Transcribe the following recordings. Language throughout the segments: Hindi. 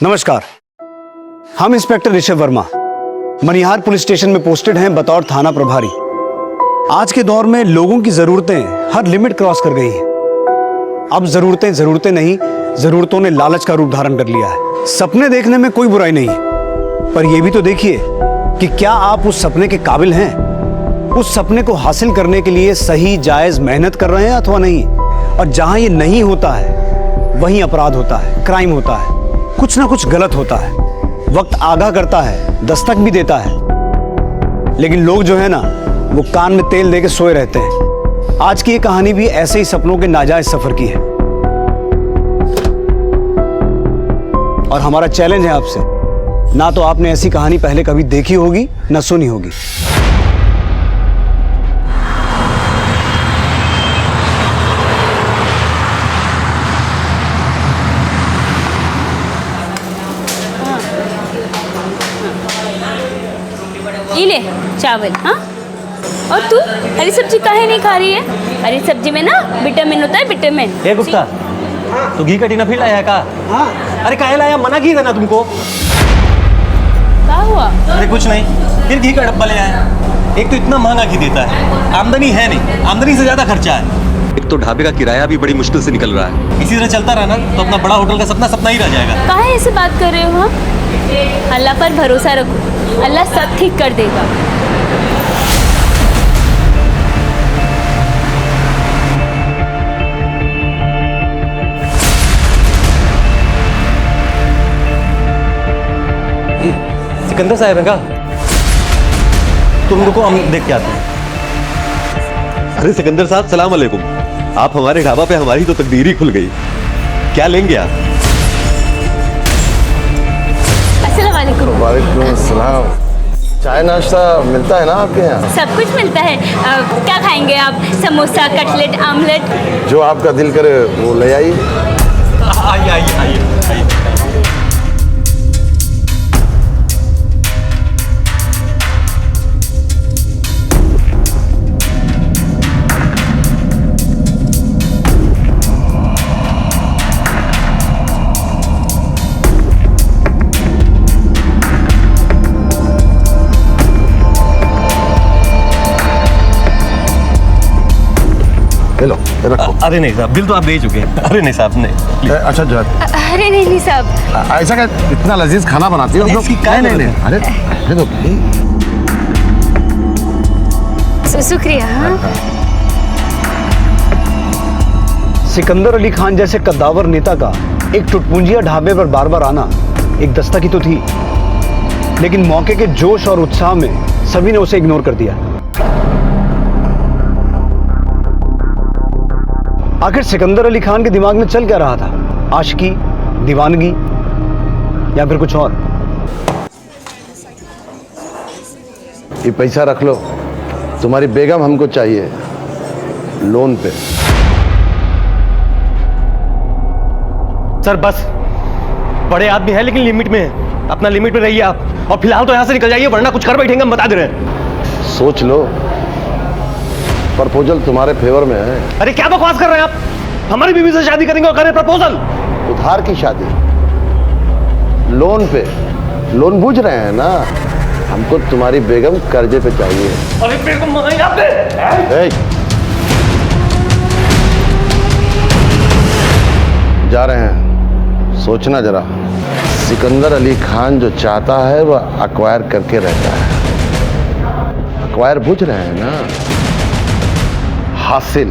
नमस्कार, हम इंस्पेक्टर ऋषभ वर्मा मनिहार पुलिस स्टेशन में पोस्टेड हैं बतौर थाना प्रभारी। आज के दौर में लोगों की जरूरतें हर लिमिट क्रॉस कर गई हैं। अब जरूरतें नहीं, जरूरतों ने लालच का रूप धारण कर लिया है। सपने देखने में कोई बुराई नहीं है, पर यह भी तो देखिए कि क्या आप उस सपने के काबिल हैं। उस सपने को हासिल करने के लिए सही जायज मेहनत कर रहे हैं अथवा नहीं। और जहां ये नहीं होता है वहीं अपराध होता है, क्राइम होता है, कुछ ना कुछ गलत होता है। वक्त आगाह करता है, दस्तक भी देता है, लेकिन लोग जो है ना वो कान में तेल देके सोए रहते हैं। आज की ये कहानी भी ऐसे ही सपनों के नाजायज सफर की है और हमारा चैलेंज है आपसे, ना तो आपने ऐसी कहानी पहले कभी देखी होगी ना सुनी होगी। ये ले चावल। हाँ, और तू हरी सब्जी काहे नहीं खा रही है? हरी सब्जी में ना विटामिन होता है, विटामिन। ए गुप्ता, तू घी का टीना फिर लाया है का? हाँ। अरे काहे लाया? मना की था ना तुमको। क्या हुआ? अरे कुछ नहीं, फिर घी का डब्बा ले आया। एक तो इतना महंगा घी देता है, आमदनी है नहीं, आमदनी से ज्यादा खर्चा है। एक तो ढाबे का किराया भी बड़ी मुश्किल से निकल रहा है। इसी तरह चलता रहा ना तो अपना बड़ा होटल का सपना सपना ही रह जाएगा। काहे ऐसे बात कर रहे हो? हाँ, अल्लाह पर भरोसा रखो, अल्लाह सब ठीक कर देगा। सिकंदर साहब है का? तुम रुको, हम देख के आते हैं। अरे सिकंदर साहब, सलाम अलैकुम। आप हमारे ढाबा पे, हमारी तो तकदीर ही खुल गई। क्या लेंगे आप? अस्सलाम वालेकुम। वालेकुम अस्सलाम। चाय नाश्ता मिलता है ना आपके यहाँ? सब कुछ मिलता है। क्या खाएंगे आप? Samosa, cutlet, omelette? जो आपका दिल करे वो ले आइए। आइए आइए आइए आइए। ले लो, ये रखो। अरे नहीं साहब, बिल तो आप दे चुके हैं। अरे नहीं साहब, नहीं। अच्छा जो अरे नहीं साहब। ऐसा क्या इतना लजीज खाना बनाती हो? इसकी काय नहीं जरूरत अरे अरे तो शुक्रिया। हाँ, सिकंदर अली खान जैसे कद्दावर नेता का एक टुटपुंजिया ढाबे पर बार बार आना एक दस्तक ही तो थी, लेकिन मौके के जोश और उत्साह में सभी ने उसे इग्नोर कर दिया। आखिर सिकंदर अली खान के दिमाग में चल क्या रहा था? आशिकी, दीवानगी या फिर कुछ और? ये पैसा रख लो, तुम्हारी बेगम हमको चाहिए लोन पे। सर बस, बड़े आदमी है लेकिन लिमिट में है। अपना लिमिट में रहिए आप, और फिलहाल तो यहाँ से निकल जाइए, वरना कुछ कर बैठेंगे, हम बता दे रहे हैं। सोच लो, प्रपोजल तुम्हारे फेवर में है। अरे क्या बकवास कर रहे हैं आप? हमारी बीवी से शादी करेंगे और करें प्रपोजल? उधार की शादी, लोन पे। लोन बूझ रहे हैं ना? हमको तुम्हारी बेगम कर्जे पे चाहिए। अरे बेगम मंगाई आपने? जा रहे हैं, सोचना जरा। सिकंदर अली खान जो चाहता है वह अक्वायर करके रहता है। अक्वायर बूझ रहे हैं ना? हासिल।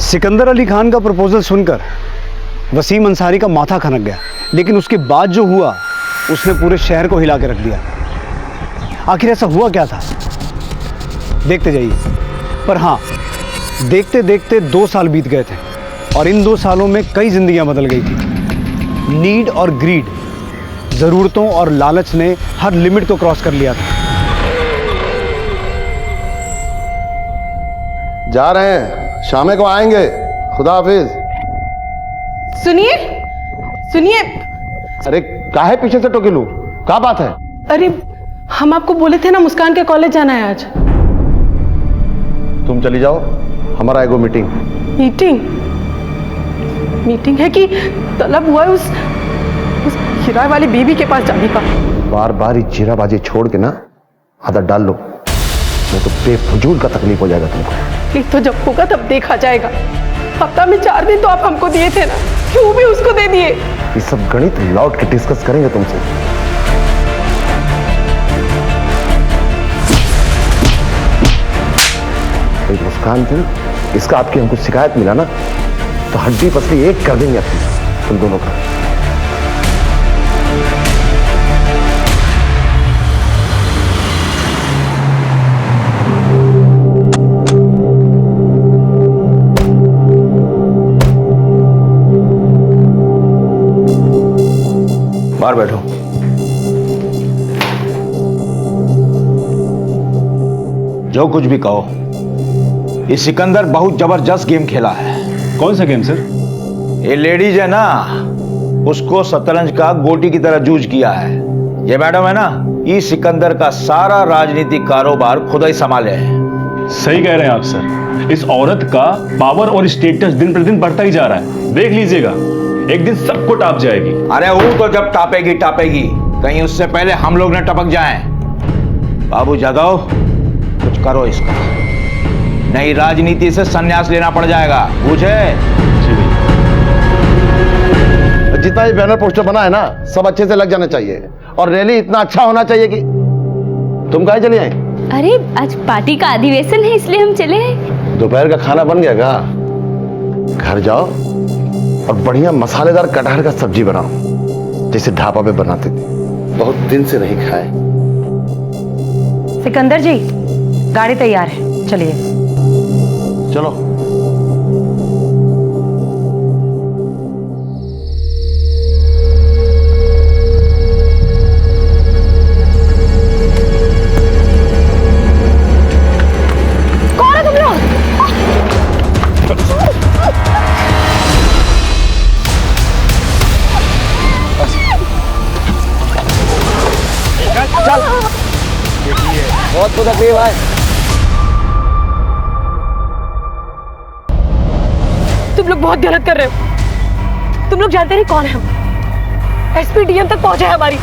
सिकंदर अली खान का प्रपोजल सुनकर वसीम अंसारी का माथा खनक गया, लेकिन उसके बाद जो हुआ उसने पूरे शहर को हिला के रख दिया। आखिर ऐसा हुआ क्या था? देखते जाइए। पर हाँ, देखते देखते 2 साल बीत गए थे और इन 2 सालों में कई जिंदगियां बदल गई थी। नीड और ग्रीड, जरूरतों और लालच ने हर लिमिट को क्रॉस कर लिया था। जा रहे हैं, शाम को आएंगे। खुदा हाफिज। सुनिए सुनिए। अरे काहे पीछे से टोके लूं? क्या बात है? अरे हम आपको बोले थे ना मुस्कान के कॉलेज जाना है आज। तुम चली जाओ, हमारा एगो मीटिंग। मीटिंग? मीटिंग है कि तलब हुआ है उस किराए वाली बीबी के पास जाने का? बार बार ये चेहराबाजी छोड़ के ना आदत डाल लो, नहीं तो बेफजूल का तकलीफ हो जाएगा तुमको। ये तो जब होगा तब देखा जाएगा। हफ्ता में 4 दिन तो आप हमको दिए थे ना, क्यों भी उसको दे दिए? ये सब गणित लौट के डिस्कस करेंगे तुमसे। एक मुस्कान थी, इसका आपकी हमको शिकायत मिला ना, तो हड्डी पसली एक कर देंगे अपनी तुम दोनों का। बाहर बैठो। जो कुछ भी कहो, ये सिकंदर बहुत जबरदस्त गेम खेला है। कौन सा गेम सर? ये लेडीज है ना, उसको शतरंज का गोटी की तरह जूझ किया है। ये मैडम है ना, ये सिकंदर का सारा राजनीतिक कारोबार खुद ही संभाले है। सही कह रहे हैं आप सर। इस औरत का पावर और स्टेटस दिन प्रतिदिन बढ़ता ही जा रहा है। देख लीजिएगा, एक दिन सबको टाप जाएगी। अरे वो तो जब टापेगी टापेगी, कहीं उससे पहले हम लोग न टपक जाएं। बाबू जादव, कुछ करो इसका, नहीं राजनीति से संन्यास लेना पड़ जाएगा, बुझे? जितना भी बैनर पोस्टर बना है ना, सब अच्छे से लग जाना चाहिए, और रैली इतना अच्छा होना चाहिए कि तुम कहाँ चले आए? अरे आज पार्टी का अधिवेशन है, इसलिए हम चले हैं। दोपहर का खाना बन गया का? घर जाओ और बढ़िया मसालेदार कटहल का सब्जी बनाओ, जैसे ढाबा पे बनाते थे, बहुत दिन से नहीं खाए। सिकंदर जी, गाड़ी तैयार है, चलिए। चलो। कौन है तुम लोग? बहुत तो तकलीफ है। तुम लोग बहुत गलत कर रहे हो। तुम लोग जानते नहीं कौन है हम। एसपी डीएम तक पहुंचे हैं हमारी।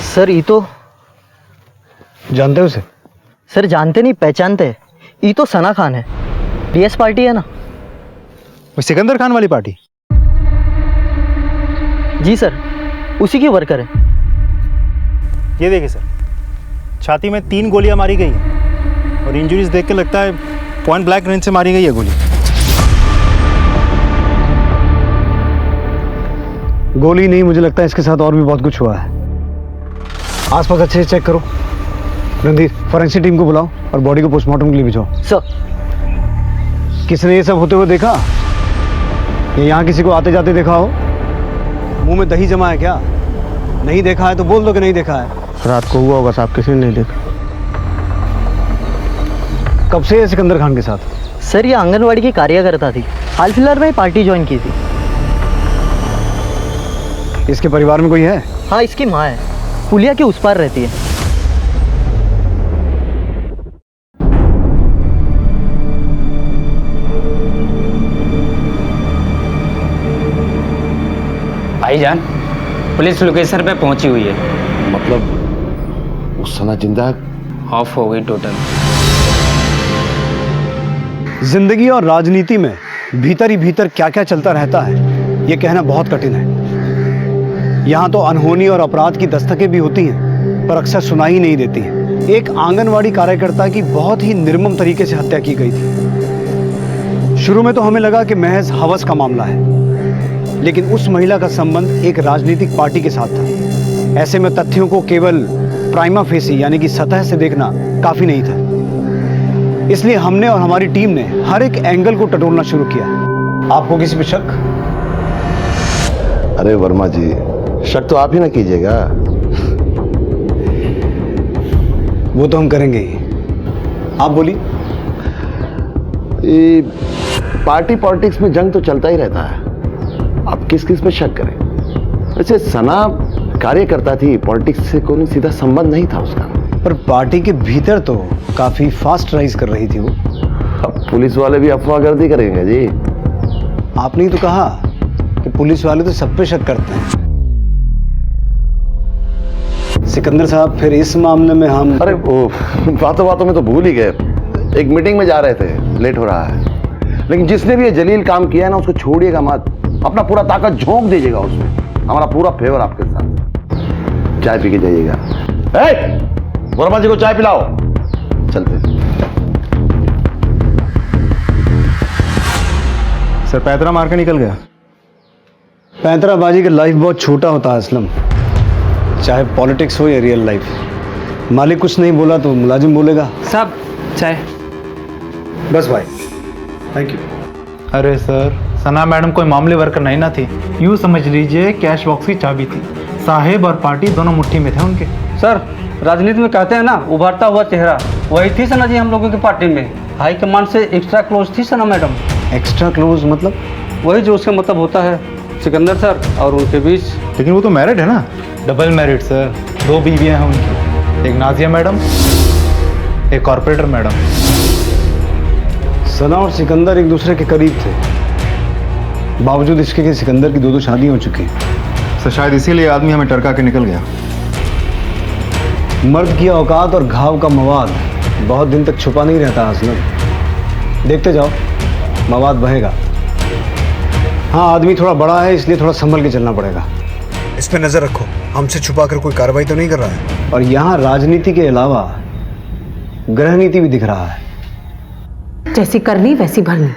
सर ये तो जानते हो उसे? सर जानते नहीं, पहचानते हैं। ये तो सना खान है, डीएस पार्टी है ना। वो सिकंदर खान वाली पार्टी? जी सर, उसी की वर्कर है। ये देखिए सर, छाती में 3 गोलियां मारी गई हैं, और इंजरीज देख के लगता है पॉइंट ब्लैंक रेंज से मारी गई है गोली। गोली नहीं, मुझे लगता है इसके साथ और भी बहुत कुछ हुआ है। आसपास अच्छे से चेक करो। रणधीर, फॉरेंसिक टीम को बुलाओ और बॉडी को पोस्टमार्टम के लिए भिजवाओ। सर। किसने ये सब होते हुए देखा? ये यहाँ किसी को आते जाते देखा हो? मुंह में दही जमा है क्या? नहीं देखा है तो बोल दो कि नहीं देखा है। रात को हुआ होगा साहब, किसी ने नहीं देखा। कब से है सिकंदर खान के साथ? सर ये आंगनवाड़ी की कार्यकर्ता थी, हाल फिलहाल में पार्टी ज्वाइन की थी। इसके परिवार में कोई है? हाँ, इसकी माँ है, पुलिया के उस पार रहती है। भाईजान, पुलिस लोकेशन पे पहुंची हुई है। मतलब उस सना जिंदा ऑफ हो गई टोटल। जिंदगी और राजनीति में भीतर ही भीतर क्या क्या चलता रहता है, ये कहना बहुत कठिन है। यहाँ तो अनहोनी और अपराध की दस्तकें भी होती हैं, पर अक्सर सुनाई नहीं देती हैं। एक आंगनवाड़ी कार्यकर्ता की बहुत ही निर्मम तरीके से हत्या की गई थी। शुरू में तो हमें लगा कि महज हवस का मामला है, लेकिन उस महिला का संबंध एक राजनीतिक पार्टी के साथ था। ऐसे में तथ्यों को केवल प्राइमा फेसी यानी कि सतह से देखना काफी नहीं था। इसलिए हमने और हमारी टीम ने हर एक एंगल को टटोलना शुरू किया। आपको किसी पे शक? अरे वर्मा जी, शक तो आप ही ना कीजिएगा। वो तो हम करेंगे ही। आप बोलिए। ये पार्टी पॉलिटिक्स में जंग तो चलता ही रहता है, आप किस किस पे शक करें? वैसे सना कार्यकर्ता थी, पॉलिटिक्स से कोई सीधा संबंध नहीं था उसका। पर पार्टी के भीतर तो काफी फास्ट राइज कर रही थी वो। अब पुलिस वाले भी अफवाहगर्दी करेंगे जी। आपने ही तो कहा कि पुलिस वाले तो सब पे शक करते हैं। सिकंदर साहब, फिर इस मामले में हम... अरे बातों बातों में तो भूल ही गए, एक मीटिंग में जा रहे थे, लेट हो रहा है। लेकिन जिसने भी ये जलील काम किया है ना, उसको छोड़िएगा मत, अपना पूरा ताकत झोंक दीजिएगा उसमें। हमारा पूरा फेवर आपके साथ। चाय पी के जाइएगा। वर्मा जी को चाय पिलाओ। चलते। सर पैतरा मार के निकल गया। पैंतराबाजी का लाइफ बहुत छोटा होता है असलम, चाहे पॉलिटिक्स हो या रियल लाइफ। मालिक कुछ नहीं बोला तो मुलाजिम बोलेगा। साहब चाय। बस भाई, थैंक यू। अरे सर, सना मैडम कोई मामूली वर्कर नहीं ना थी, यूँ समझ लीजिए कैश बॉक्स की चाबी थी। साहेब और पार्टी दोनों मुट्ठी में थे उनके। सर, राजनीति में कहते हैं ना, उभरता हुआ चेहरा, वही थी सना जी हम लोगों की पार्टी में। हाई कमान से एक्स्ट्रा क्लोज थी सना मैडम। एक्स्ट्रा क्लोज मतलब? वही जो उसका मतलब होता है, सिकंदर सर और उनके बीच। लेकिन वो तो मैरिड है ना? डबल मैरिड सर, 2 बीवियां हैं उनकी, एक नाजिया मैडम, एक कॉर्पोरेटर मैडम। सना और सिकंदर एक दूसरे के करीब थे, बावजूद इसके कि सिकंदर की 2 शादी हो चुकी। सर शायद इसीलिए आदमी हमें टरका के निकल गया। मर्द की औकात और घाव का मवाद बहुत दिन तक छुपा नहीं रहता असलम। देखते जाओ, मवाद बहेगा। हाँ, आदमी थोड़ा बड़ा है, इसलिए थोड़ा संभल के चलना पड़ेगा। इस पे नजर रखो, हमसे छुपा कर कोई कार्रवाई तो नहीं कर रहा है। और यहाँ राजनीति के अलावा ग्रह नीति भी दिख रहा है। जैसी करनी वैसी भरनी,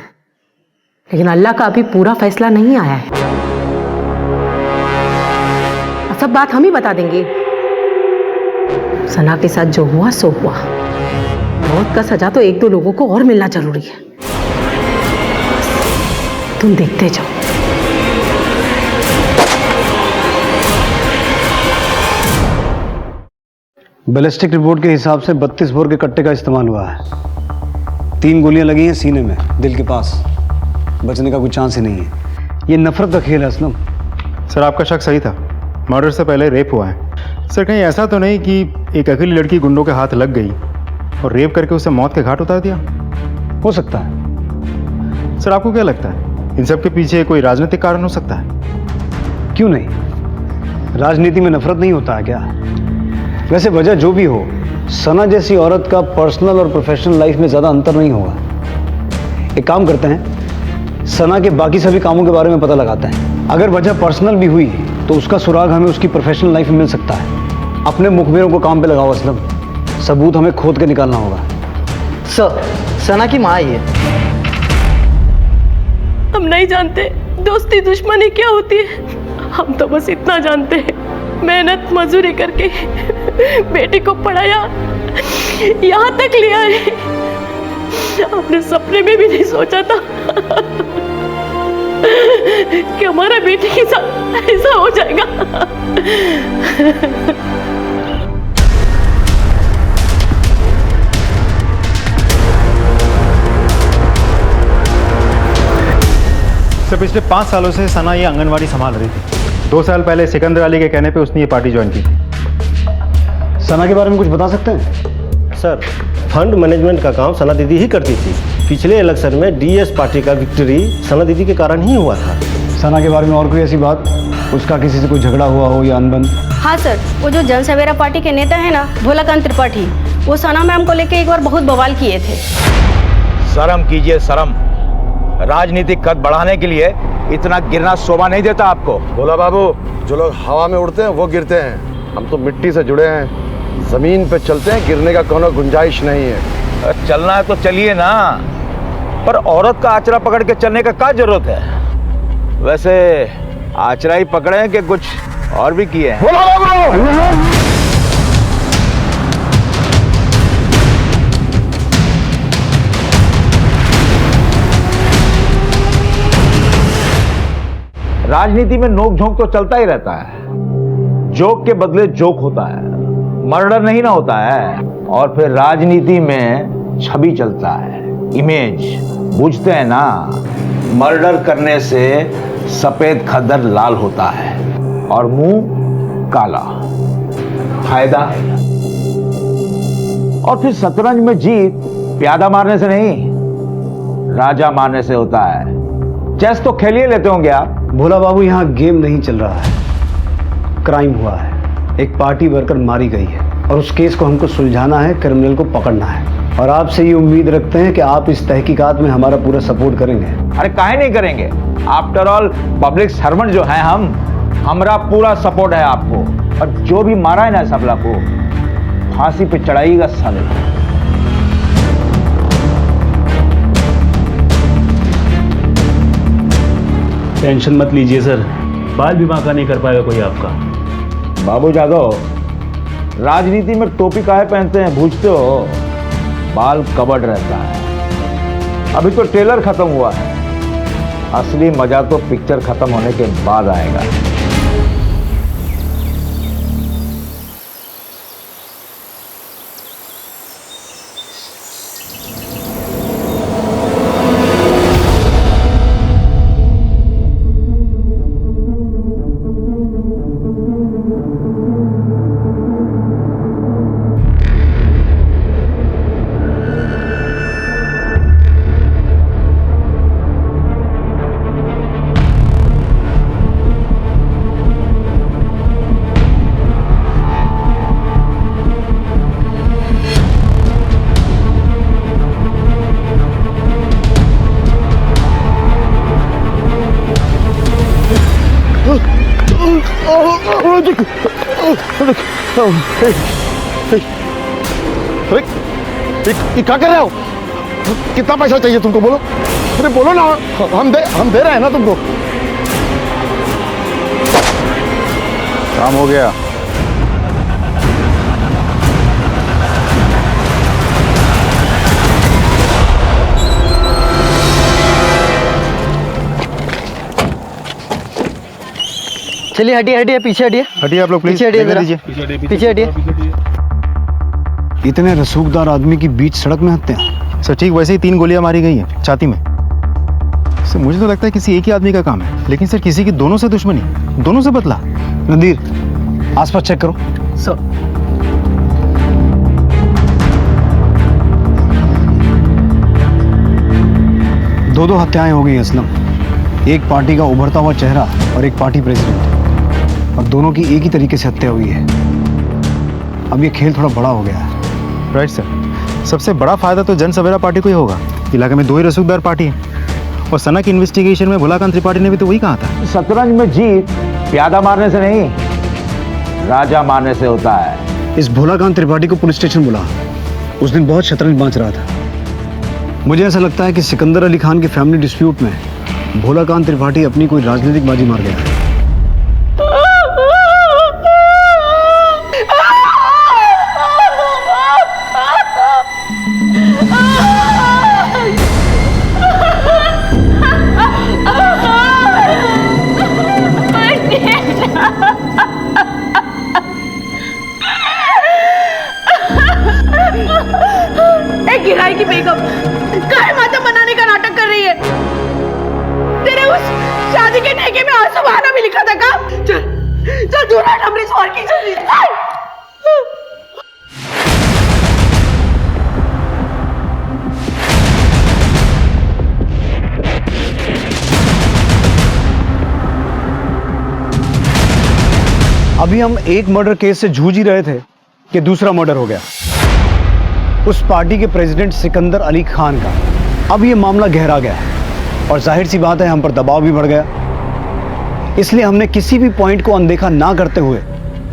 लेकिन अल्लाह का अभी पूरा फैसला नहीं आया है। सब बात हम ही बता देंगे। सना के साथ जो हुआ सो हुआ। मौत का सजा तो 1-2 लोगों को और मिलना जरूरी है। तुम देखते जाओ। बैलिस्टिक रिपोर्ट के हिसाब से 32 बोर के कट्टे का इस्तेमाल हुआ है। 3 गोलियां लगी हैं सीने में, दिल के पास। बचने का कोई चांस ही नहीं है। ये नफरत का खेल है असलम। सर आपका शक सही था, मर्डर से पहले रेप हुआ है। सर कहीं ऐसा तो नहीं कि एक अकेली लड़की गुंडों के हाथ लग गई और रेप करके उसे मौत के घाट उतार दिया? हो सकता है। सर आपको क्या लगता है, इन सब के पीछे कोई राजनीतिक कारण हो सकता है? क्यों नहीं, राजनीति में नफरत नहीं होता है क्या? वैसे वजह जो भी हो, सना जैसी औरत का पर्सनल और प्रोफेशनल लाइफ में ज़्यादा अंतर नहीं होगा। एक काम करते हैं, सना के बाकी सभी कामों के बारे में पता लगाते हैं। अगर वजह पर्सनल भी हुई तो उसका सुराग हमें उसकी प्रोफेशनल लाइफ में मिल सकता है। अपने मुखबिरों को काम पे लगाओ असलम, सबूत हमें खोद के निकालना होगा। सर, सना की माँ ये। हम नहीं जानते दोस्ती दुश्मनी क्या होती है। हम तो बस इतना जानते हैं, मेहनत मजदूरी करके बेटे को पढ़ाया, यहाँ तक लिया है। अपने सपने में भी नहीं सोचा था कि हमारा बेटे के साथ ऐसा हो जाएगा। सर पिछले 5 सालों से सना ये आंगनवाड़ी संभाल रही थी। 2 साल पहले सिकंदर अली के कहने पे उसने ये पार्टी ज्वाइन की। सना के बारे में कुछ बता सकते हैं? सर फंड मैनेजमेंट का काम सना दीदी ही करती थी। पिछले इलेक्शन में डीएस पार्टी का विक्ट्री सना दीदी के कारण ही हुआ था। सना के बारे में और कोई ऐसी बात, उसका किसी से कोई झगड़ा हुआ हो या अनबन? हाँ सर, वो जो जन सवेरा पार्टी के नेता है ना, भोलाकांत त्रिपाठी, वो सना मैम को लेके एक बार बहुत बवाल किए थे। शर्म कीजिए, शर्म। राजनीतिक कद बढ़ाने के लिए इतना गिरना शोभा नहीं देता आपको। बोला बाबू, जो लोग हवा में उड़ते हैं वो गिरते हैं। हम तो मिट्टी से जुड़े हैं, जमीन पे चलते हैं, गिरने का कोनो गुंजाइश नहीं है। चलना है तो चलिए ना, पर औरत का आचरा पकड़ के चलने का क्या जरूरत है? वैसे आचरा ही पकड़े हैं कि कुछ और भी किए हैं? बोला बाबू। राजनीति में नोक झोंक तो चलता ही रहता है, जोक के बदले जोक होता है, मर्डर नहीं ना होता है। और फिर राजनीति में छवि चलता है, इमेज, बुझते हैं ना। मर्डर करने से सफेद खद्दर लाल होता है और मुंह काला। फायदा। और फिर शतरंज में जीत प्यादा मारने से नहीं, राजा मारने से होता है। चेस तो खेलिए लेते होंगे आप। भोला बाबू, यहाँ गेम नहीं चल रहा है, क्राइम हुआ है। एक पार्टी वर्कर मारी गई है और उस केस को हमको सुलझाना है, क्रिमिनल को पकड़ना है। और आपसे ये उम्मीद रखते हैं कि आप इस तहकीकात में हमारा पूरा सपोर्ट करेंगे। अरे काहे नहीं करेंगे? आफ्टर ऑल पब्लिक सर्वेंट जो है हम, हमारा पूरा सपोर्ट है आपको। और जो भी मारा है ना सबला को, फांसी पे चढ़ाइएगा साले। टेंशन मत लीजिए सर, बाल बीमा का नहीं कर पाएगा कोई आपका। बाबू जादव, राजनीति में टोपी काहे पहनते हैं पूछते हो? बाल कवर्ड रहता है। अभी तो ट्रेलर खत्म हुआ है, असली मजा तो पिक्चर खत्म होने के बाद आएगा। क्या कर रहे हो? कितना पैसा चाहिए तुमको? बोलो, अरे बोलो ना, हम दे रहे हैं ना तुमको। काम हो गया। चलिए हटिए हटिए, पीछे हटिए। हटिए आप लोग प्लीज, पीछे हटिए जगह जरा। दीजिए। पीछे हटिए। इतने रसूखदार आदमी की बीच सड़क में हत्या। सर ठीक वैसे ही 3 गोलियां मारी गई हैं छाती में। सर मुझे तो लगता है किसी एक ही आदमी का काम है, लेकिन सर किसी की दोनों से दुश्मनी, दोनों से बदला। नदीर, आसपास चेक करो। सर दो हत्याएं हो गई असलम। एक पार्टी का उभरता हुआ चेहरा और एक पार्टी प्रेसिडेंट, और दोनों की एक ही तरीके से हत्या हुई है। अब ये खेल थोड़ा बड़ा हो गया है। राइट सर, सबसे बड़ा फायदा तो जन सवेरा पार्टी को ही होगा। इलाके में 2 ही रसूखदार पार्टी है, और सना की इन्वेस्टिगेशन में भोलाकांत त्रिपाठी ने भी तो वही कहा था। शतरंज में जीत प्यादा मारने से नहीं, राजा मारने से होता है। इस भोलाकांत त्रिपाठी को पुलिस स्टेशन बुला। उस दिन बहुत शतरंज बांच रहा था। मुझे ऐसा लगता है कि सिकंदर अली खान के फैमिली डिस्प्यूट में भोलाकांत त्रिपाठी अपनी कोई राजनीतिक बाजी मार गया है। गिराई की बेगम काहे मातम मनाने का नाटक कर रही है? तेरे उस शादी के ठेके में आंसू बहाना भी लिखा था का? चल चल दूर हट हमरे सवार की जल्दी। अभी हम एक मर्डर केस से जूझ ही रहे थे कि दूसरा मर्डर हो गया, उस पार्टी के प्रेसिडेंट सिकंदर अली खान का। अब ये मामला गहरा गया है और जाहिर सी बात है हम पर दबाव भी बढ़ गया। इसलिए हमने किसी भी पॉइंट को अनदेखा ना करते हुए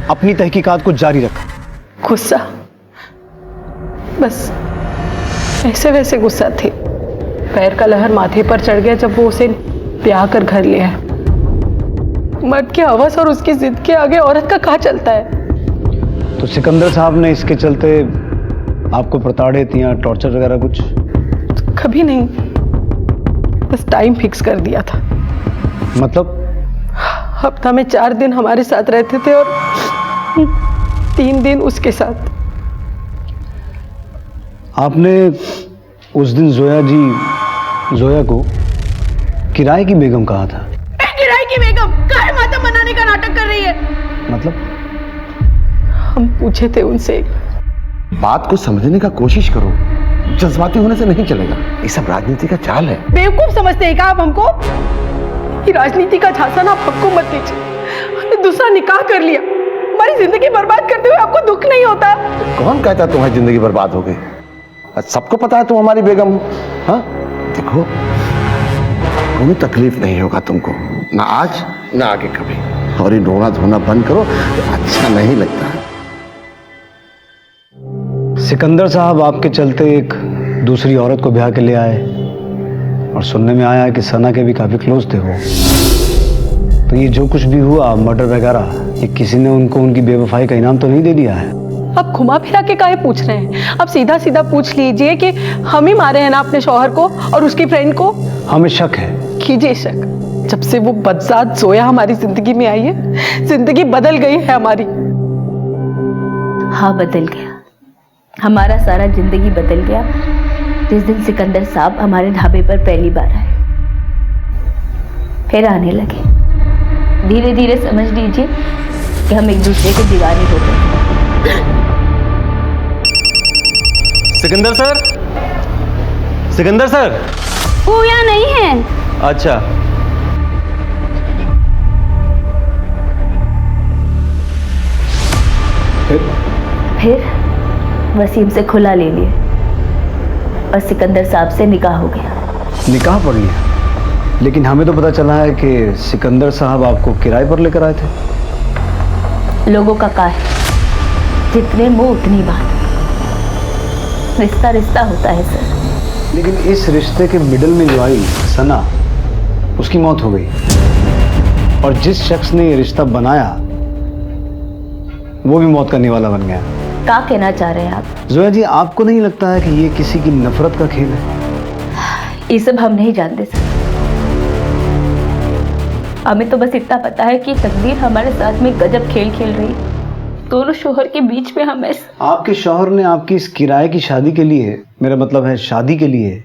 अपनी तहकीकात को जारी रखा। गुस्सा, बस ऐसे वैसे गुस्सा थे। पैर का लहर माथे पर चढ़ गया जब वो उसे ब्याह कर घर ले आया। मर्द की हवस और उसकी जिद के आगे औरत का कहाँ चलता है? तो सिकंदर साहब ने इसके चलते आपको प्रताड़ित या टॉर्चर वगैरह कुछ? कभी नहीं, बस टाइम फिक्स कर दिया था। मतलब? हफ्ता में 4 दिन हमारे साथ रहते थे और 3 दिन उसके साथ। आपने उस दिन जोया को किराए की बेगम कहा था। किराए की बेगम काहे माता बनाने का नाटक कर रही है? मतलब? हम पूछे थे उनसे। बात को समझने का कोशिश करो, जज्बाती होने से नहीं चलेगा। ये सब राजनीति का चाल है। बेवकूफ समझते हैं क्या आप हमको? ये राजनीति का झांसा ना आप हमको मत दीजिए। दूसरा निकाह कर लिया, हमारी जिंदगी बर्बाद करते हुए आपको दुख नहीं होता? कौन कहता तुम्हारी जिंदगी बर्बाद हो गई? सबको पता है तुम हमारी बेगम हो। हाँ देखो, कोई तकलीफ नहीं होगा तुमको, ना आज ना आगे कभी। और ये रोना धोना बंद करो, अच्छा नहीं लगता। सिकंदर साहब आपके चलते एक दूसरी औरत को ब्याह के ले आए और सुनने में आया कि सना के भी काफी क्लोज थे वो। तो ये जो कुछ भी हुआ, मर्डर वगैरह, ये किसी ने उनको उनकी बेवफाई का इनाम तो नहीं दे दिया है? आप घुमा फिरा के काहे पूछ रहे हैं? आप सीधा सीधा पूछ लीजिए कि हम ही मारे हैं ना अपने शौहर को और उसकी फ्रेंड को। हमें शक है। कीजिए शक। जब से वो बदजात जोया हमारी जिंदगी में आई है, जिंदगी बदल गई है हमारी। हाँ बदल गया, हमारा सारा जिंदगी बदल गया जिस दिन सिकंदर साहब हमारे ढाबे पर पहली बार आए, फिर आने लगे। धीरे धीरे समझ लीजिए कि हम एक दूसरे के दीवाने हो गए। Sikandar sir, Sikandar sir. वो यहाँ नहीं है। अच्छा। फिर वसीम से खुला ले लिए और सिकंदर साहब से निकाह हो गया। निकाह पड़ गया? लेकिन हमें तो पता चला है कि सिकंदर साहब आपको किराए पर लेकर आए थे। लोगों का का है, जितने मुंह उतनी बात। रिश्ता रिश्ता होता है सर। लेकिन इस रिश्ते के मिडल में जो आई सना, उसकी मौत हो गई और जिस शख्स ने ये रिश्ता बनाया वो भी मौत करने वाला बन गया। क्या कहना चाह रहे हैं आप? जोया जी, आपको नहीं लगता है कि ये किसी की नफरत का खेल है? ये सब हम नहीं जानते सर। हमें तो बस इतना पता है कि तकदीर हमारे साथ में गजब खेल खेल रही। दोनों शोहर के बीच में हम आपके शौहर ने आपकी इस किराए की शादी के लिए, मेरा मतलब है शादी के लिए,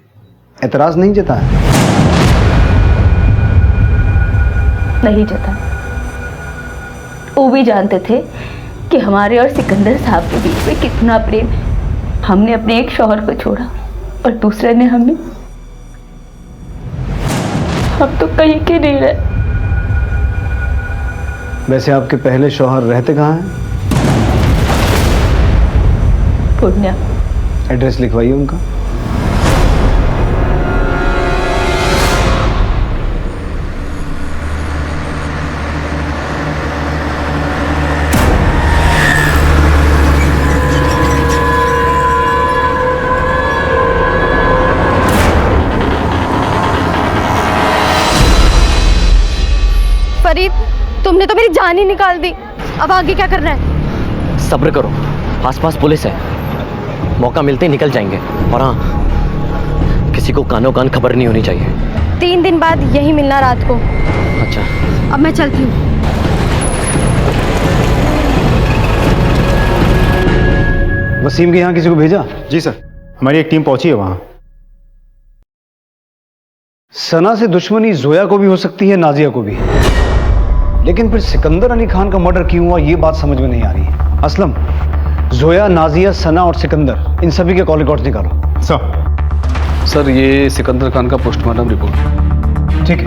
एतराज नहीं जताया? नहीं जता। वो भी जानते थे कि हमारे और सिकंदर साहब के बीच में कितना प्रेम है। हमने अपने एक शौहर को छोड़ा और दूसरे ने हमें। हम तो कहीं के नहीं रहे। वैसे आपके पहले शौहर रहते कहाँ हैं? पूर्णिया। एड्रेस लिखवाइए उनका। फरीद, तुमने तो मेरी जान ही निकाल दी। अब आगे क्या करना है? सब्र करो, आसपास पुलिस है, मौका मिलते ही निकल जाएंगे। और हाँ, किसी को कानों कान खबर नहीं होनी चाहिए। 3 दिन बाद यही मिलना रात को। अच्छा, अब मैं चलती हूँ। वसीम के यहाँ किसी को भेजा? जी सर, हमारी एक टीम पहुंची है वहां। सना से दुश्मनी जोया को भी हो सकती है, नाजिया को भी, लेकिन फिर सिकंदर अली खान का मर्डर क्यों हुआ ये बात समझ में नहीं आ रही। असलम, जोया, नाजिया, सना और सिकंदर, इन सभी के कॉल रिकॉर्ड्स निकालो। सर ये सिकंदर खान का पोस्टमार्टम रिपोर्ट। ठीक है।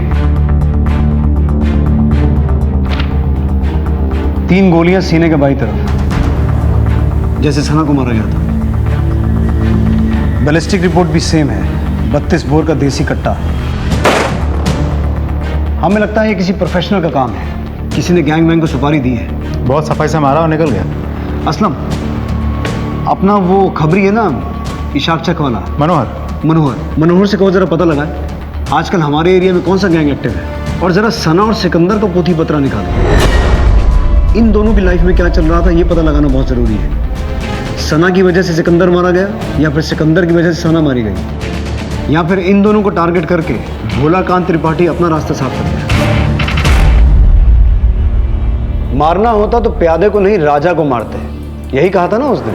3 गोलियां सीने के बाईं तरफ, जैसे सना को मारा गया था। बैलिस्टिक रिपोर्ट भी सेम है, 32 बोर का देसी कट्टा। हमें लगता है ये किसी प्रोफेशनल का काम है, किसी ने गैंगमैन को सुपारी दी है। बहुत सफाई से मारा और निकल गया। असलम, अपना वो खबरी है ना, इशाक चक वाला, मनोहर से कहो जरा पता लगा आजकल हमारे एरिया में कौन सा गैंग एक्टिव है, और जरा सना और सिकंदर का पोथी पत्रा निकालो। इन दोनों की लाइफ में क्या चल रहा था ये पता लगाना बहुत जरूरी है। सना की वजह से सिकंदर मारा गया या फिर सिकंदर की वजह से सना मारी गई, या फिर इन दोनों को टारगेट करके भोलाकांत त्रिपाठी अपना रास्ता साफ कर दिया। मारना होता तो प्यादे को नहीं राजा को मारते, यही कहा था ना उस दिन।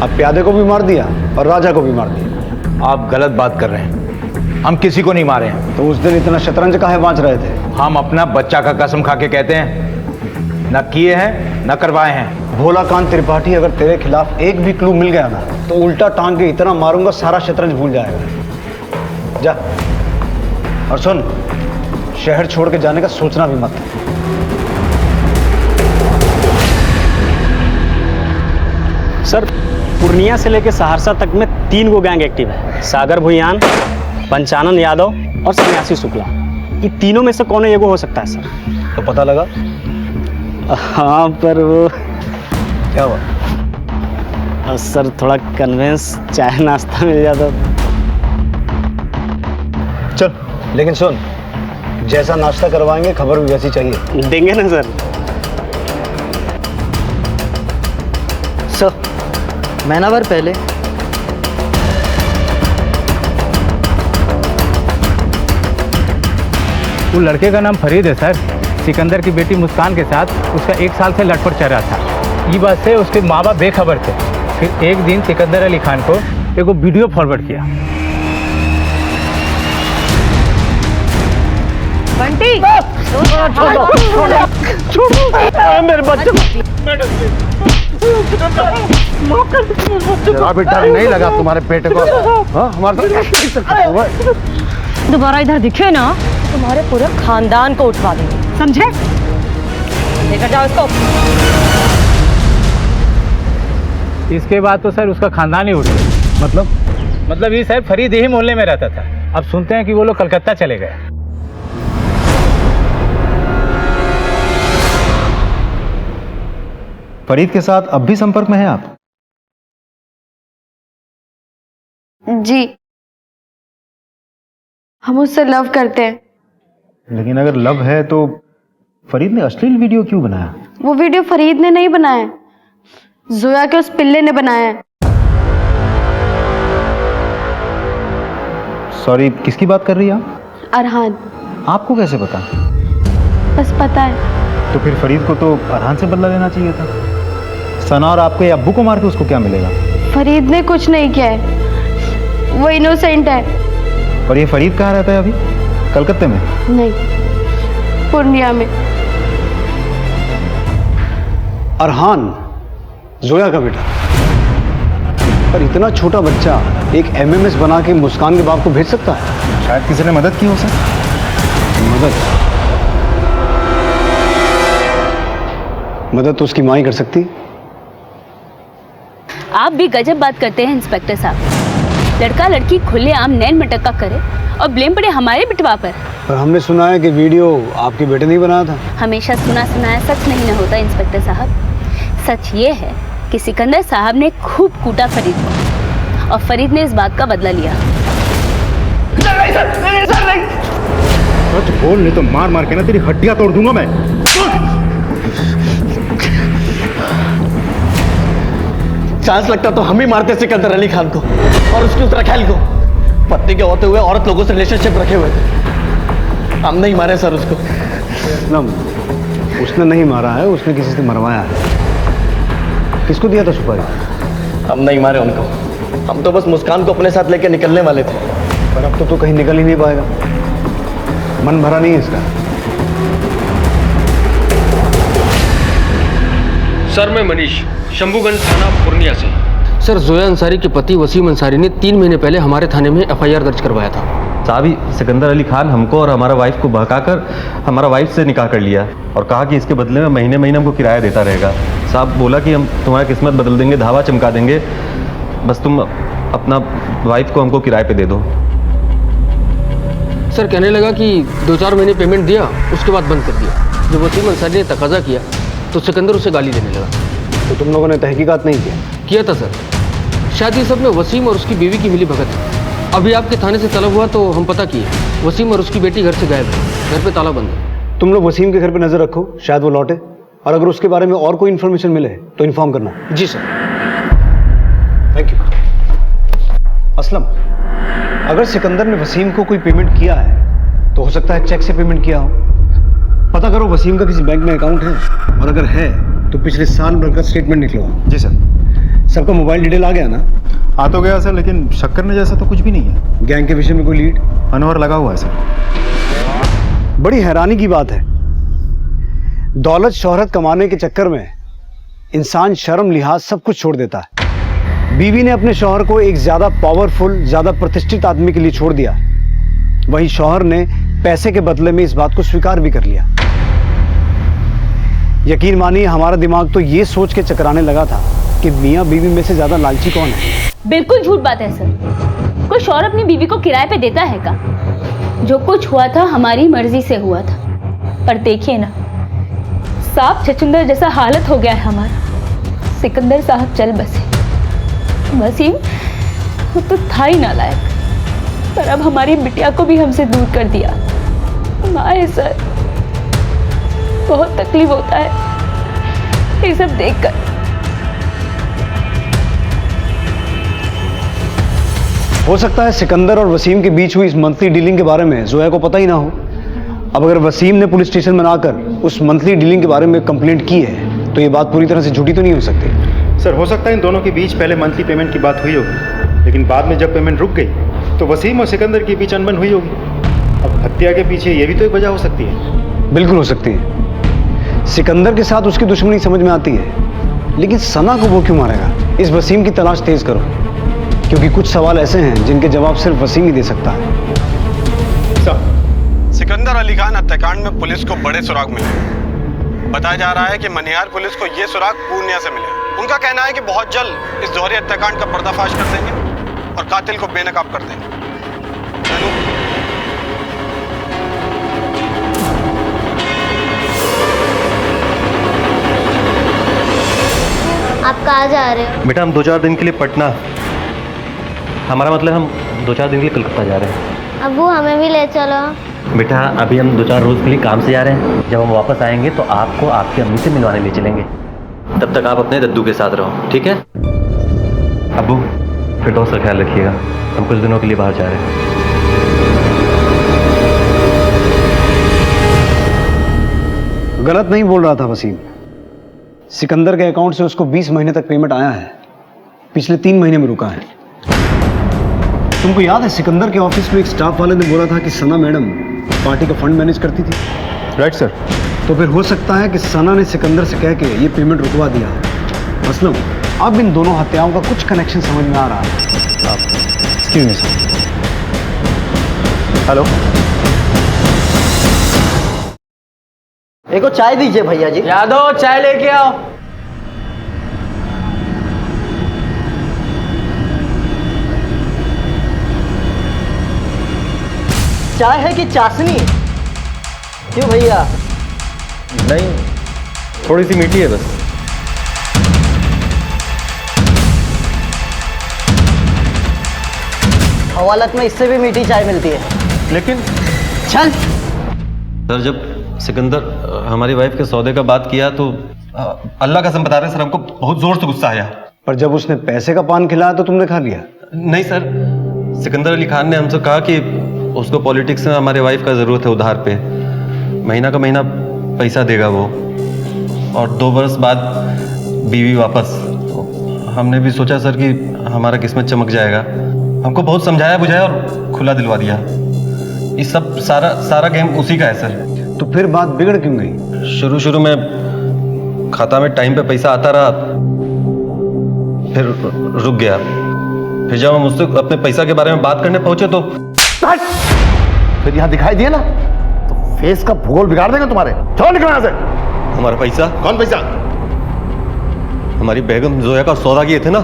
अब प्यादे को भी मार दिया और राजा को भी मार दिया। आप गलत बात कर रहे हैं, हम किसी को नहीं मारे हैं। तो उस दिन इतना शतरंज काहे बांच रहे थे? हम अपना बच्चा का कसम खा के कहते हैं, न किए हैं न करवाए हैं। भोलाकांत त्रिपाठी, अगर तेरे खिलाफ एक भी क्लू मिल गया ना तो उल्टा टांग के इतना मारूंगा सारा शतरंज भूल जाएगा। जा, और सुन, शहर छोड़ के जाने का सोचना भी मत। सर, पूर्णिया से लेकर सहरसा तक में 3 गो गैंग एक्टिव है। सागर भुयान, पंचानन यादव और सन्यासी शुक्ला। ये तीनों में से कौन एगो हो सकता है सर? तो पता लगा? हाँ, पर वो क्या हुआ? सर थोड़ा कन्वेंस चाय नाश्ता मिल जाता। चल, लेकिन सुन, जैसा नाश्ता करवाएंगे खबर भी वैसी चाहिए। देंगे ना सर। सर, महीनाभर पहले वो लड़के का नाम फरीद है सर। सिकंदर की बेटी मुस्कान के साथ उसका 1 साल से लटपट चल रहा था। ये बात से उसके माँ बाप बेखबर थे। फिर एक दिन सिकंदर अली खान को एक वीडियो फॉरवर्ड किया। बंटी, मेरे बच्चे बेटा नहीं लगा तुम्हारे पेट को? हाँ, हमारे दोबारा इधर दिखे ना तो तुम्हारे पूरे खानदान को उठवा देंगे, समझे? लेकर जाओ इसको। इसके बाद तो सर उसका खानदान ही उठ गया। मतलब ये सर फरीद यही मोहल्ले में रहता था। अब सुनते हैं कि वो लोग कलकत्ता चले गए। फरीद के साथ अब भी संपर्क में हैं आप? जी, हम उससे लव करते हैं। लेकिन अगर लव है तो फरीद ने अश्लील वीडियो क्यों बनाया? वो वीडियो फरीद ने नहीं बनाया, जोया के उस पिल्ले ने बनाया है। सॉरी, किसकी बात कर रही हैं आप? अरहान। आपको कैसे पता? बस पता है। तो फिर फरीद को तो अरहान से बदला लेना चाहिए था। सना और आपके अब्बू को मार के उसको क्या मिलेगा? फरीद ने कुछ नहीं किया है, वो इनोसेंट है। और ये फरीद कहाँ रहता है अभी? कलकत्ते में? नहीं, पूर्णिया में। अरहान जोया का बेटा। पर इतना छोटा बच्चा एक एमएमएस बना के मुस्कान के बाप को भेज सकता है? शायद किसी ने मदद की हो सर। मदद तो उसकी माँ ही कर सकती। आप भी गजब बात करते हैं इंस्पेक्टर साहब। लड़का लड़की खुलेआम नैन मटक्का करे और ब्लेम पड़े हमारे बिटवा पर। पर हमने सुना है कि वीडियो आपके बेटे ने ही बनाया था। हमेशा सुना सुनाया सच नहीं न होता इंस्पेक्टर साहब। सच ये है कि सिकंदर साहब ने खूब कूटा फरीद को और फरीद ने इस बात का बदला लिया। सच बोल, नहीं तो मार मार के ना तेरी हड्डियां तोड़ दूंगा मैं। चांस लगता तो हम ही मारते सिकंदर अली खान को और उसकी उस रखेल को। पत्नी के होते हुए औरत लोगों से रिलेशनशिप रखे हुए थे। हम नहीं मारे सर उसको। उसने नहीं मारा है, उसने किसी से मरवाया है। किसको दिया था सुपारी? हम नहीं मारे उनको, हम तो बस मुस्कान को अपने साथ लेकर निकलने वाले थे। पर अब तो तू कहीं निकल ही नहीं पाएगा, मन भरा नहीं है इसका। सर, मैं मनीष, शंभूगंज थाना पूर्णिया से। सर, जोया अंसारी के पति वसीम अंसारी ने 3 महीने पहले हमारे थाने में FIR दर्ज करवाया था। साहब, सिकंदर अली खान हमको और हमारा वाइफ को बहकाकर हमारा वाइफ से निकाह कर लिया और कहा कि इसके बदले में महीने महीने हमको किराया देता रहेगा। साहब बोला कि हम तुम्हारी किस्मत बदल देंगे, धावा चमका देंगे, बस तुम अपना वाइफ को हमको किराए पे दे दो। सर कहने लगा कि 2-4 महीने पेमेंट दिया, उसके बाद बंद कर दिया। जब वसीम अंसारी ने तकाजा किया तो सिकंदर उसे गाली देने लगा। तो तुम लोगों ने तहकीकात नहीं किया था सर। शायद ये सब में वसीम और उसकी बीवी की मिली भगत है। अभी आपके थाने से तलब हुआ तो हम पता किए, वसीम और उसकी बेटी घर से गायब है, घर पे ताला बंद है। तुम लोग वसीम के घर पे नजर रखो, शायद वो लौटे, और अगर उसके बारे में और कोई इन्फॉर्मेशन मिले तो इन्फॉर्म करना। जी सर। Thank you. असलम, अगर सिकंदर ने वसीम को कोई पेमेंट किया है तो हो सकता है चेक से पेमेंट किया हो। पता पता करो वसीम का किसी बैंक में अकाउंट है, और अगर है तो पिछले साल भर का स्टेटमेंट निकलवाओ। जी सर। सबका मोबाइल डिटेल आ गया ना? आ तो गया सर, लेकिन शक करने जैसा तो कुछ भी नहीं है। गैंग के विषय में कोई लीड? अनवर लगा हुआ है सर। बड़ी हैरानी की बात है, दौलत शोहरत कमाने के चक्कर में इंसान शर्म लिहाज सब कुछ छोड़ देता है। बीवी ने अपने शौहर को एक ज्यादा पावरफुल, ज्यादा प्रतिष्ठित आदमी के लिए छोड़ दिया, वहीं शौहर ने पैसे के बदले में इस बात को स्वीकार भी कर लिया। यकीन मानिए हमारा दिमाग तो ये सोच के चकराने लगा था कि मियां बीवी में से ज्यादा लालची कौन है। बिल्कुल झूठ बात है सर। कोई शौहर अपनी बीवी को किराए पे देता है का? जो कुछ हुआ था हमारी मर्जी से हुआ था, पर देखिए ना, सांप छछूंदर जैसा हालत हो गया है हमारा। सिकंदर साहब चल बसे, वसीम वो तो था ही नालायक, पर अब हमारी बिटिया को भी हमसे दूर कर दिया। माए सर, बहुत तकलीफ होता है ये सब देखकर। हो सकता है सिकंदर और वसीम के बीच हुई इस मंथली डीलिंग के बारे में जोया को पता ही ना हो। अब अगर वसीम ने पुलिस स्टेशन में आकर उस मंथली डीलिंग के बारे में कंप्लेंट की है तो ये बात पूरी तरह से झूठी तो नहीं हो सकती। सर हो सकता है इन दोनों के बीच पहले मंथली पेमेंट की बात हुई होगी, लेकिन बाद में जब पेमेंट रुक गई तो वसीम और सिकंदर के बीच अनबन हुई होगी। अब हत्या के पीछे ये भी तो एक वजह हो सकती है। बिल्कुल हो सकती है। सिकंदर के साथ उसकी दुश्मनी समझ में आती है, लेकिन सना को वो क्यों मारेगा? इस वसीम की तलाश तेज करो, क्योंकि कुछ सवाल ऐसे हैं जिनके जवाब सिर्फ वसीम ही दे सकता है। सिकंदर अली खान हत्याकांड में पुलिस को बड़े सुराग मिले। बताया जा रहा है कि मनिहार पुलिस को ये सुराग पूर्णिया से मिले। उनका कहना है कि बहुत जल्द इस दोहरे हत्याकांड का पर्दाफाश कर देंगे और कातिल को बेनकाब कर देंगे। आप कहाँ जा रहे हो? बेटा हम 2-4 दिन के लिए पटना, हमारा मतलब हम 2-4 दिन के लिए कलकत्ता जा रहे हैं। अब्बू हमें भी ले चलो। बेटा अभी हम 2-4 रोज के लिए काम से जा रहे हैं, जब हम वापस आएंगे तो आपको आपकी अम्मी से मिलवाने ले चलेंगे। तब तक आप अपने दद्दू के साथ रहो, ठीक है? अब्बू फिर दोस्त का ख्याल रखिएगा, हम कुछ दिनों के लिए बाहर जा रहे हैं। गलत नहीं बोल रहा था वसीम। सिकंदर के अकाउंट से उसको 20 महीने तक पेमेंट आया है, पिछले 3 महीने में रुका है। तुमको याद है सिकंदर के ऑफिस में एक स्टाफ वाले ने बोला था कि सना मैडम पार्टी का फंड मैनेज करती थी? Right sir. तो फिर हो सकता है कि सना ने सिकंदर से कह के ये पेमेंट रुकवा दिया। असलम अब इन दोनों हत्याओं का कुछ कनेक्शन समझ में आ रहा है। Excuse me sir. हेलो, एक चाय दीजिए भैया जी। यादव चाय लेके आओ। चाय है कि चाशनी? क्यों भैया? नहीं, थोड़ी सी मीठी है बस। हवालत में इससे भी मीठी चाय मिलती है। लेकिन चल। सर जब सिकंदर हमारी वाइफ के सौदे का बात किया तो अल्लाह कसम बता रहे सर, हमको बहुत जोर से गुस्सा आया। पर जब उसने पैसे का पान खिलाया तो तुमने खा लिया? नहीं सर, सिकंदर अली खान ने हमसे कहा कि उसको पॉलिटिक्स में हमारे वाइफ का ज़रूरत है उधार पे, महीना का महीना पैसा देगा वो, और 2 बरस बाद बीवी वापस। तो हमने भी सोचा सर कि हमारा किस्मत चमक जाएगा। हमको बहुत समझाया बुझाया और खुला दिलवा दिया। ये सब सारा गेम उसी का है सर। तो फिर बात बिगड़ क्यों गई? शुरू में खाता में टाइम पे पैसा आता रहा, फिर रुक गया। फिर जब हम उससे अपने पैसा के बारे में बात करने पहुंचे तो फिर यहाँ दिखाई दिए ना तो फेस का भूगोल बिगाड़ देंगे तुम्हारे। चलो निकलो यहाँ से। हमारा पैसा? कौन पैसा? हमारी बेगम जोया का सौदा किए थे ना।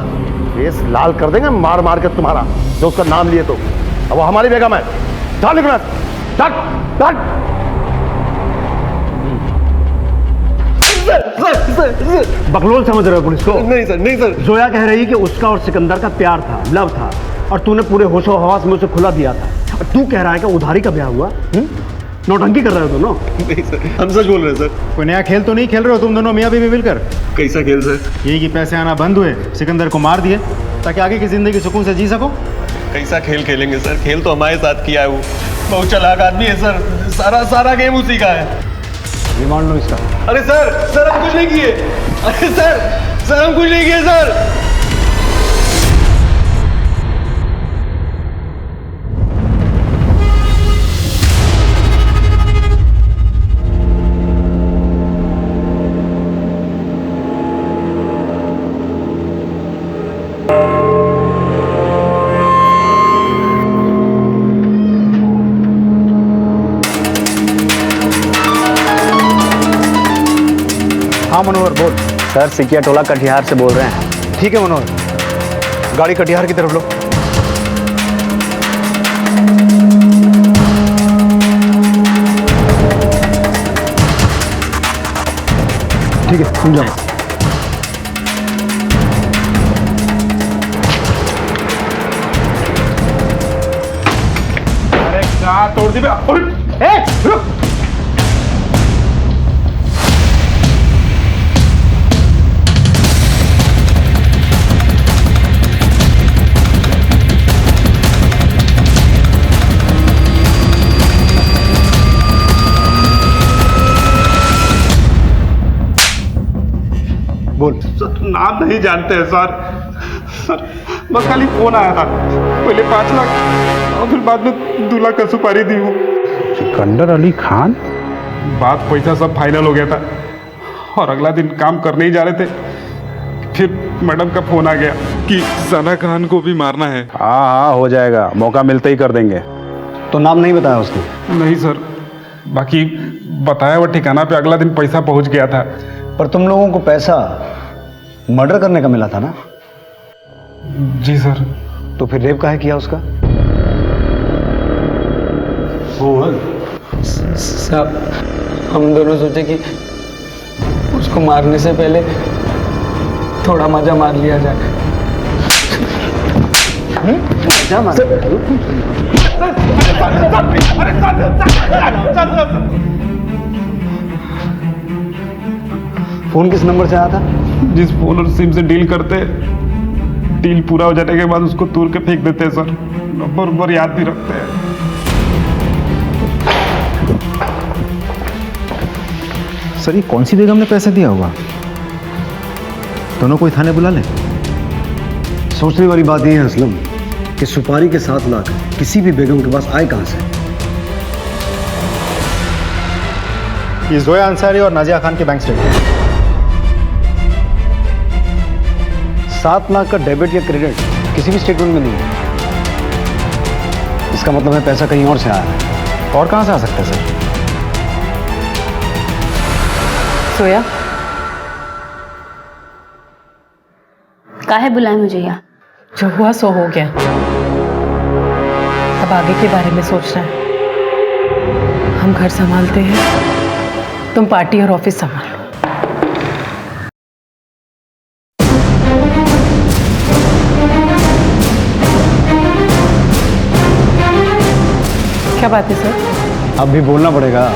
फेस लाल कर देंगे मार मार के तुम्हारा, जो उसका नाम लिए तो। अब वो हमारी बेगम है। चलो निकलो। बकलोल समझ रहे हो पुलिस को? नहीं सर, नहीं सर। जोया कह रही कि उसका और सिकंदर का प्यार था, लव था, और तूने पूरे होशो हवास में उसे खुला दिया था। और तू कह रहा है कि उधारी का ब्याह हुआ? नौटंकी कर रहे हो दोनों? नहीं सर, हम सच बोल रहे हैं सर। कोई नया खेल तो नहीं खेल रहे हो तुम दोनों मियां बीवी मिलकर? कैसा खेल सर? यही कि पैसे आना बंद हुए, सिकंदर को मार दिए ताकि आगे की जिंदगी सुकून से जी सको। कैसा खेल खेलेंगे सर? खेल तो हमारे साथ किया है वो। बहुत चालाक आदमी है सर, सारा गेम उसी का है। रिमांड लो इसका। अरे सर हम कुछ नहीं किए। अरे सर हम कुछ नहीं किए सर। हाँ मनोहर बोल। सर सिकिया टोला कटिहार से बोल रहे हैं। ठीक है मनोहर, गाड़ी कटिहार की तरफ लो। ठीक है तुम जाओ। अरे क्या तोड़ दी बे? रुक। बोल। सर नाम नहीं जानते हैं सर बस खाली फोन आया था, पहले 5 लाख और फिर बाद में 2 लाख का सुपारी दी हूँ। सिकंदर अली खान? बात पैसा सब फाइनल हो गया था और अगला दिन काम करने ही जा रहे थे, फिर मैडम का फोन आ गया कि सना खान को भी मारना है। हाँ हो जाएगा, मौका मिलते ही कर देंगे। तो नाम नहीं बताया उसने? नहीं सर, बाकी बताया वो ठिकाना पे अगला दिन पैसा पहुंच गया था। पर तुम लोगों को पैसा मर्डर करने का मिला था ना? जी सर। तो फिर रेप काहे किया उसका? साहब हम दोनों सोचे कि उसको मारने से पहले थोड़ा मजा मार लिया जाए। मजा मार? फोन किस नंबर से आया था? जिस फोन और सिम से डील करते, डील पूरा हो जाने के बाद उसको तोड़ के फेंक देते हैं सर। नंबर याद भी रखते हैं। सर ये कौन सी बेगम ने पैसा दिया होगा? दोनों को थाने बुला लें। सोचने वाली बात यह है असलम कि सुपारी के 7 लाख किसी भी बेगम के पास आए कहां से? ये जोया अंसारी और नाजिया खान के बैंक स्टेटमेंट। 7 लाख का डेबिट या क्रेडिट किसी भी स्टेटमेंट में नहीं है। इसका मतलब है पैसा कहीं और से आया है। और कहां से आ सकता है सर? सोया काहे बुलाए मुझे यहाँ? जो हुआ सो हो गया, अब आगे के बारे में सोचना है। हम घर संभालते हैं, तुम पार्टी और ऑफिस संभालो। क्या बात है सर? अब भी बोलना पड़ेगा।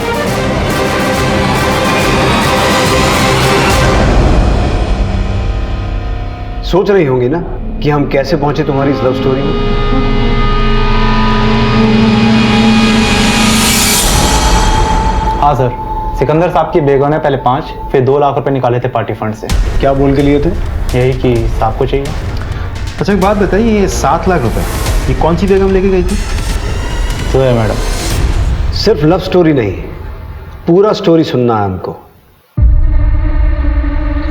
सोच रही होंगी ना कि हम कैसे पहुंचे तुम्हारी इस लव स्टोरी में। हाँ सर, सिकंदर साहब की बेगम ने पहले 5 फिर 2 लाख रुपए निकाले थे पार्टी फंड से। क्या बोल के लिए थे? यही कि साहब को चाहिए। अच्छा एक बात बताइए, ये 7 लाख रुपए ये कौन सी बेगम लेके गई थी? तो है मैडम। सिर्फ लव स्टोरी नहीं, पूरा स्टोरी सुनना है हमको।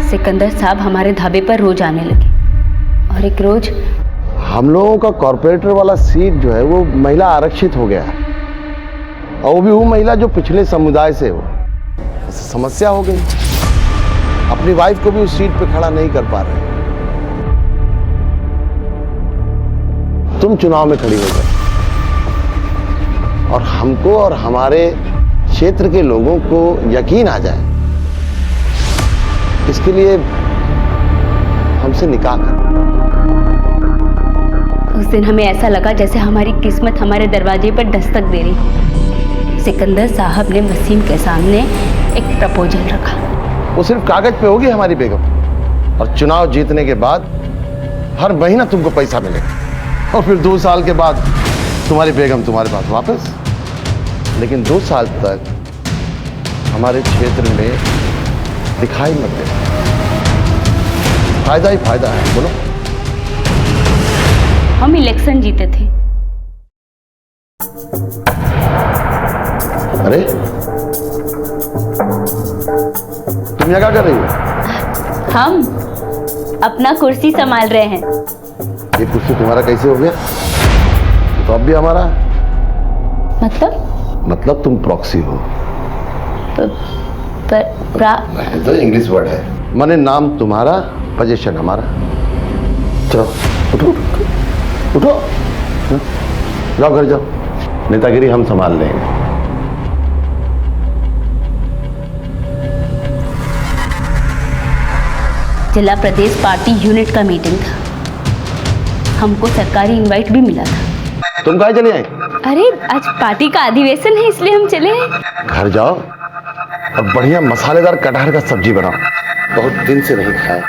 सिकंदर साहब हमारे ढाबे पर रोज आने लगे और एक रोज हम लोगों का कॉर्पोरेटर वाला सीट जो है वो महिला आरक्षित हो गया है, और वो भी वो महिला जो पिछले समुदाय से हो। समस्या हो गई, अपनी वाइफ को भी उस सीट पे खड़ा नहीं कर पा रहे। तुम चुनाव में खड़ी हो गए और हमको और हमारे क्षेत्र के लोगों को यकीन आ जाए, इसके लिए हमसे निकाह कर। उस दिन हमें ऐसा लगा जैसे हमारी किस्मत हमारे दरवाजे पर दस्तक दे रही। सिकंदर साहब ने वसीम के सामने एक प्रपोजल रखा। वो सिर्फ कागज पे होगी हमारी बेगम, और चुनाव जीतने के बाद हर महीना तुमको पैसा मिलेगा, और फिर 2 साल के बाद तुम्हारी बेगम तुम्हारे पास वापस। लेकिन 2 साल तक हमारे क्षेत्र में दिखाई मत दे। फायदा ही फायदा है, बोलो। हम इलेक्शन जीते थे। अरे तुम यहाँ क्या कर रही हो? हम अपना कुर्सी संभाल रहे हैं। ये कुर्सी तुम्हारा कैसे हो गया? तो अब भी हमारा। मतलब तुम प्रॉक्सी हो। तो इंग्लिश वर्ड है, माने नाम तुम्हारा, पोजीशन हमारा। चलो उठो उठो, जाओ घर जाओ, नेतागिरी हम संभाल लेंगे। जिला प्रदेश पार्टी यूनिट का मीटिंग था, हमको सरकारी इनवाइट भी मिला था। तुम कहाँ चले आए? अरे आज पार्टी का अधिवेशन है इसलिए हम चले हैं। घर जाओ और बढ़िया मसालेदार कटहल का सब्जी बनाओ, बहुत दिन से नहीं खाया।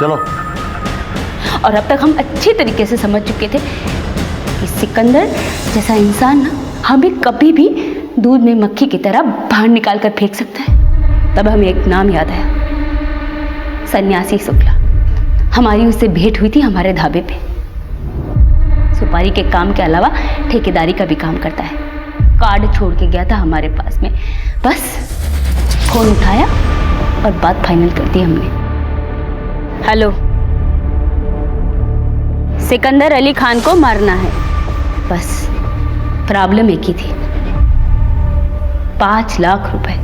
चलो। और अब तक हम अच्छी तरीके से समझ चुके थे कि सिकंदर जैसा इंसान ना हमें कभी भी दूध में मक्खी की तरह बाहर निकाल कर फेंक सकता है। तब हमें एक नाम याद आया, सन्यासी शुक्ला। हमारी उससे भेंट हुई थी हमारे ढाबे पे। सुपारी के काम के अलावा ठेकेदारी का भी काम करता है। कार्ड छोड़ के गया था हमारे पास में, बस फोन उठाया और बात फाइनल कर दी हमने। हेलो, सिकंदर अली खान को मारना है, बस प्रॉब्लम एक ही थी, 5 लाख रुपए।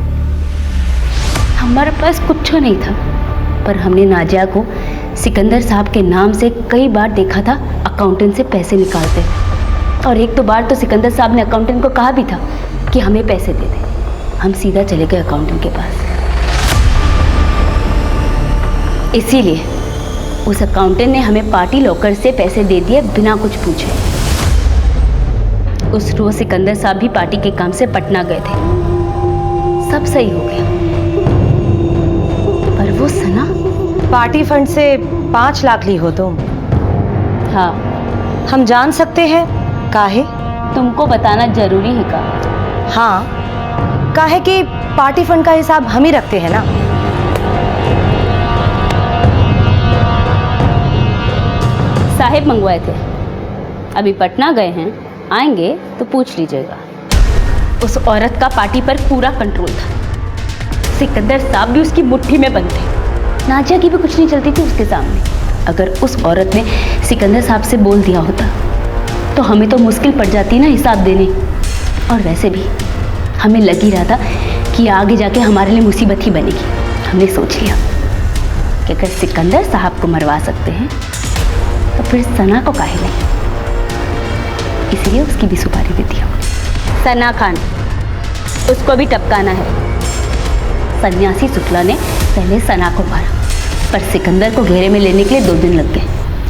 हमारे पास कुछ नहीं था, पर हमने नाजिया को सिकंदर साहब के नाम से कई बार देखा था अकाउंटेंट से पैसे निकालते, और एक दो बार तो सिकंदर साहब ने अकाउंटेंट को कहा भी था कि हमें पैसे दे दे। हम सीधा चले गए अकाउंटेंट के पास। इसीलिए उस अकाउंटेंट ने हमें पार्टी लॉकर से पैसे दे दिए बिना कुछ पूछे। उस रोज सिकंदर साहब भी पार्टी के काम से पटना गए थे। सब सही हो गया, पर वो सना पार्टी फंड से 5 लाख ली हो तुम? हाँ। हम जान सकते हैं काहे? तुमको बताना जरूरी है का? हाँ, काहे कि पार्टी फंड का हिसाब हम ही रखते हैं ना। साहेब मंगवाए थे, अभी पटना गए हैं, आएंगे तो पूछ लीजिएगा। उस औरत का पार्टी पर पूरा कंट्रोल था। सिकंदर साहब भी उसकी मुट्ठी में बंद थे। नाजिया की भी कुछ नहीं चलती थी उसके सामने। अगर उस औरत ने सिकंदर साहब से बोल दिया होता तो हमें तो मुश्किल पड़ जाती ना हिसाब देने। और वैसे भी हमें लग ही रहा था कि आगे जाके हमारे लिए मुसीबत ही बनेगी। हमने सोच लिया कि अगर सिकंदर साहब को मरवा सकते हैं तो फिर सना को काहे नहीं। इसलिए उसकी भी सुपारी दे दी हमने। सना खान, उसको भी टपकाना है। सन्यासी शुक्ला ने पहले सना को मारा, पर सिकंदर को घेरे में लेने के लिए 2 दिन लग गए।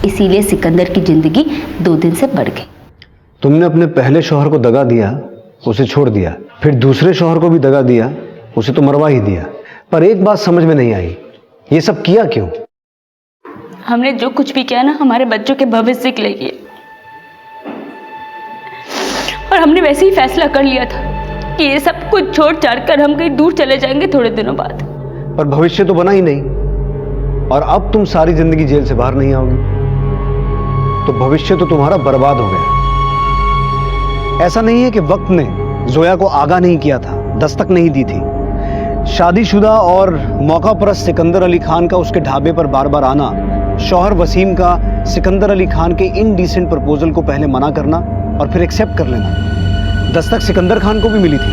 इसीलिए सिकंदर की जिंदगी 2 दिन से बढ़ गई। तुमने अपने पहले शौहर को दगा दिया, उसे छोड़ दिया, फिर दूसरे शौहर को भी दगा दिया, उसे तो मरवा ही दिया। पर एक बात समझ में नहीं आई, ये सब किया क्यों? हमने जो कुछ भी किया ना, हमारे बच्चों के भविष्य के लिए किया। और हमने वैसे ही फैसला कर लिया था कि ये सब कुछ छोड़ छाड़ कर हम कहीं दूर चले जाएंगे थोड़े दिनों बाद। पर भविष्य तो बना ही नहीं, और अब तुम सारी जिंदगी जेल से बाहर नहीं आओगी, तो भविष्य तो तुम्हारा बर्बाद हो गया। ऐसा नहीं है कि वक्त ने जोया को आगाह नहीं किया था, दस्तक नहीं दी थी। शादीशुदा और मौका परस्त सिकंदर अली खान का उसके ढाबे पर बार बार आना, शौहर वसीम का सिकंदर अली खान के इनडिसेंट प्रपोजल को पहले मना करना और फिर एक्सेप्ट कर लेना, दस्तक सिकंदर खान को भी मिली थी।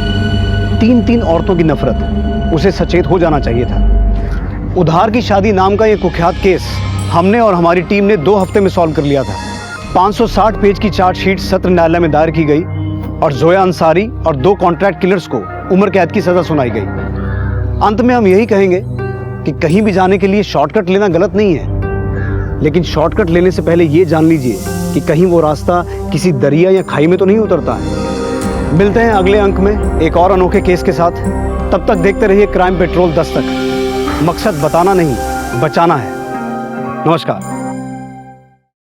3 औरतों की नफरत, उसे सचेत हो जाना चाहिए था। उधार की शादी नाम का यह कुख्यात केस हमने और हमारी टीम ने 2 हफ्ते में सॉल्व कर लिया था। 560 पेज की चार्जशीट सत्र न्यायालय में दायर की गई और जोया अंसारी और 2 कॉन्ट्रैक्ट किलर्स को उम्र कैद की सजा सुनाई गई। अंत में हम यही कहेंगे कि कहीं भी जाने के लिए शॉर्टकट लेना गलत नहीं है, लेकिन शॉर्टकट लेने से पहले ये जान लीजिए कि कहीं वो रास्ता किसी दरिया या खाई में तो नहीं उतरता है। मिलते हैं अगले अंक में एक और अनोखे केस के साथ। तब तक देखते रहिए क्राइम पेट्रोल दस्तक। मकसद बताना नहीं, बचाना है। नमस्कार।